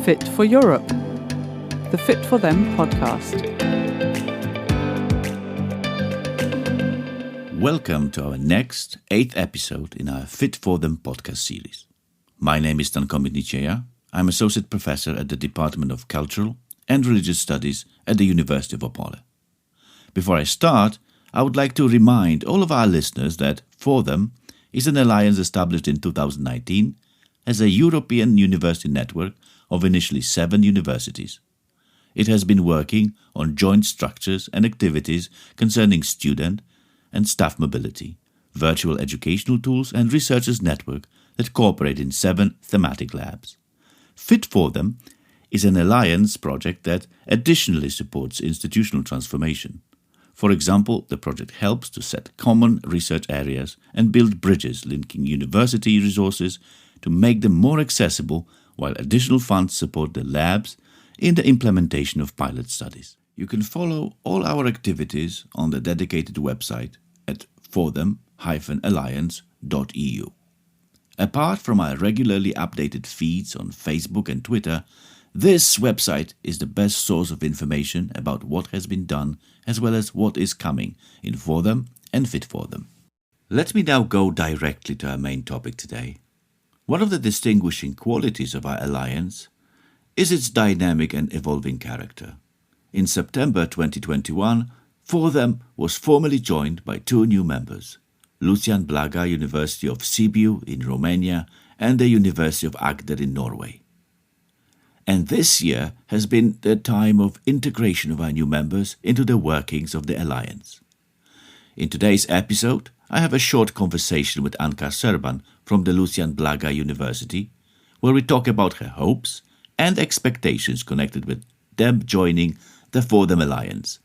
Fit for Europe, the Fit for Them podcast. Welcome to our next 8th episode in our Fit for Them podcast series. My name is Stankomir Nicieja. I'm Associate Professor at the Department of Cultural and Religious Studies at the University of Opole. Before I start, I would like to remind all of our listeners that FORHTEM is an alliance established in 2019 as a European university network of initially 7 universities. It has been working on joint structures and activities concerning student and staff mobility, virtual educational tools and researchers network that cooperate in 7 thematic labs. FITFORTHEM is an alliance project that additionally supports institutional transformation. For example, the project helps to set common research areas and build bridges linking university resources to make them more accessible, while additional funds support the labs in the implementation of pilot studies. You can follow all our activities on the dedicated website at forthem-alliance.eu. Apart from our regularly updated feeds on Facebook and Twitter, this website is the best source of information about what has been done as well as what is coming in FORHTEM and FITFORTHEM. Let me now go directly to our main topic today. One of the distinguishing qualities of our alliance is its dynamic and evolving character. In September 2021, FORHTEM was formally joined by 2 new members, Lucian Blaga University of Sibiu in Romania and the University of Agder in Norway. And this year has been the time of integration of our new members into the workings of the alliance. In today's episode, I have a short conversation with Anca Serban from the Lucian Blaga University, where we talk about her hopes and expectations connected with them joining the FORHTEM Alliance.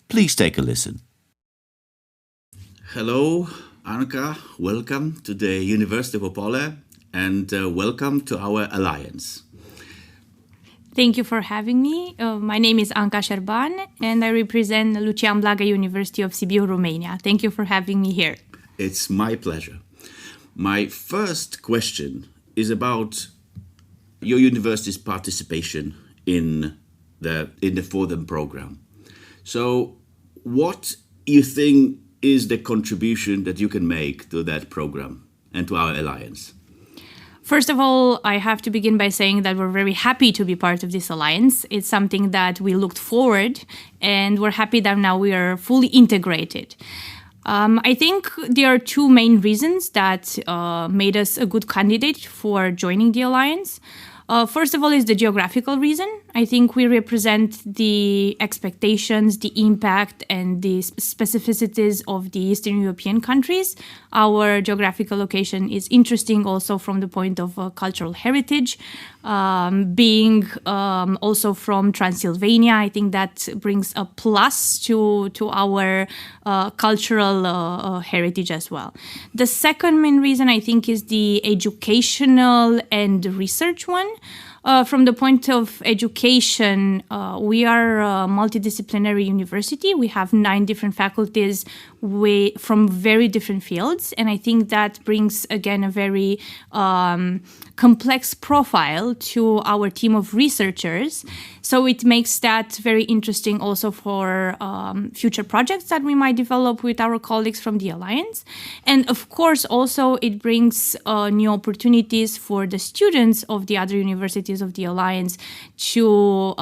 Please take a listen. Hello, Anca. Welcome to the University of Opole and welcome to our alliance. Thank you for having me. My name is Anca Serban and I represent Lucian Blaga University of Sibiu, Romania. Thank you for having me here. It's my pleasure. My first question is about your university's participation in the FORHTEM program. So what you think is the contribution that you can make to that program and to our alliance? First of all, I have to begin by saying that we're very happy to be part of this alliance. It's something that we looked forward, and we're happy that now we are fully integrated. I think there are 2 main reasons that made us a good candidate for joining the alliance. First of all is the geographical reason. I think we represent the expectations, the impact, and the specificities of the Eastern European countries. Our geographical location is interesting also from the point of cultural heritage. Being also from Transylvania, I think that brings a plus to our cultural heritage as well. The second main reason, I think, is the educational and research one. From the point of education, we are a multidisciplinary university. We have 9 different faculties from very different fields. And I think that brings, again, a very complex profile to our team of researchers. So it makes that very interesting also for future projects that we might develop with our colleagues from the Alliance. And of course, also it brings new opportunities for the students of the other universities of the Alliance to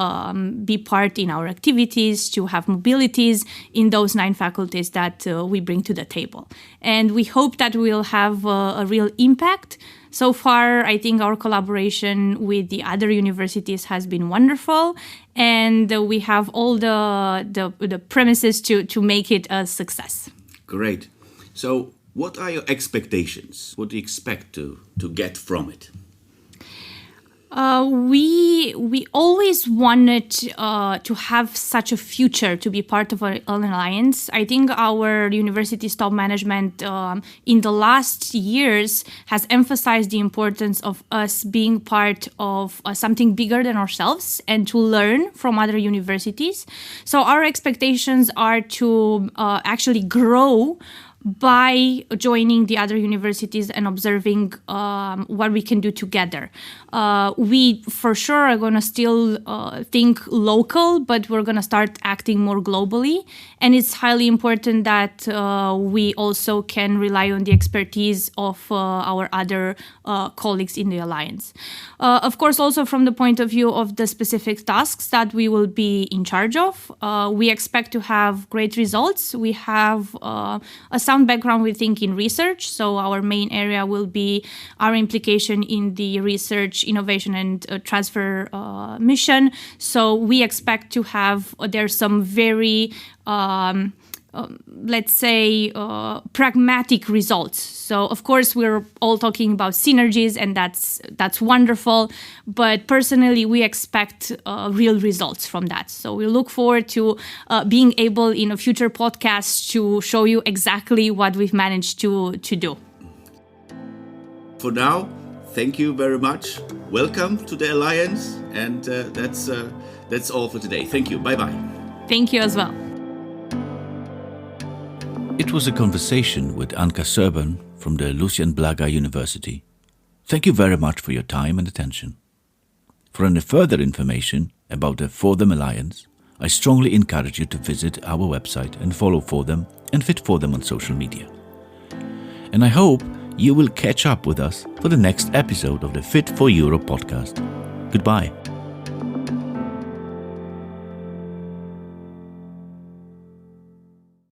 be part in our activities, to have mobilities in those 9 faculties that we bring to the table. And we hope that we'll have a real impact. So far, I think our collaboration with the other universities has been wonderful, and we have all the premises to make it a success. Great. So what are your expectations? What do you expect to get from it? We always wanted to have such a future, to be part of an alliance. I think our university's top management in the last years has emphasized the importance of us being part of something bigger than ourselves and to learn from other universities. So our expectations are to actually grow by joining the other universities and observing what we can do together. We for sure are going to still think local, but we're going to start acting more globally. And it's highly important that we also can rely on the expertise of our other colleagues in the Alliance. Of course, also from the point of view of the specific tasks that we will be in charge of, we expect to have great results. We have a sound background, we think, in research. So our main area will be our implication in the research, innovation and transfer mission. So we expect to have there's some very let's say, pragmatic results. So, of course, we're all talking about synergies, and that's wonderful. But personally, we expect real results from that. So we look forward to being able in a future podcast to show you exactly what we've managed to do. For now, thank you very much. Welcome to the Alliance, and that's all for today. Thank you. Bye-bye. Thank you as well. It was a conversation with Anca Serban from the Lucian Blaga University. Thank you very much for your time and attention. For any further information about the FORHTEM Alliance, I strongly encourage you to visit our website and follow FORHTEM and FITFORTHEM on social media. And I hope you will catch up with us for the next episode of the Fit for Europe podcast. Goodbye.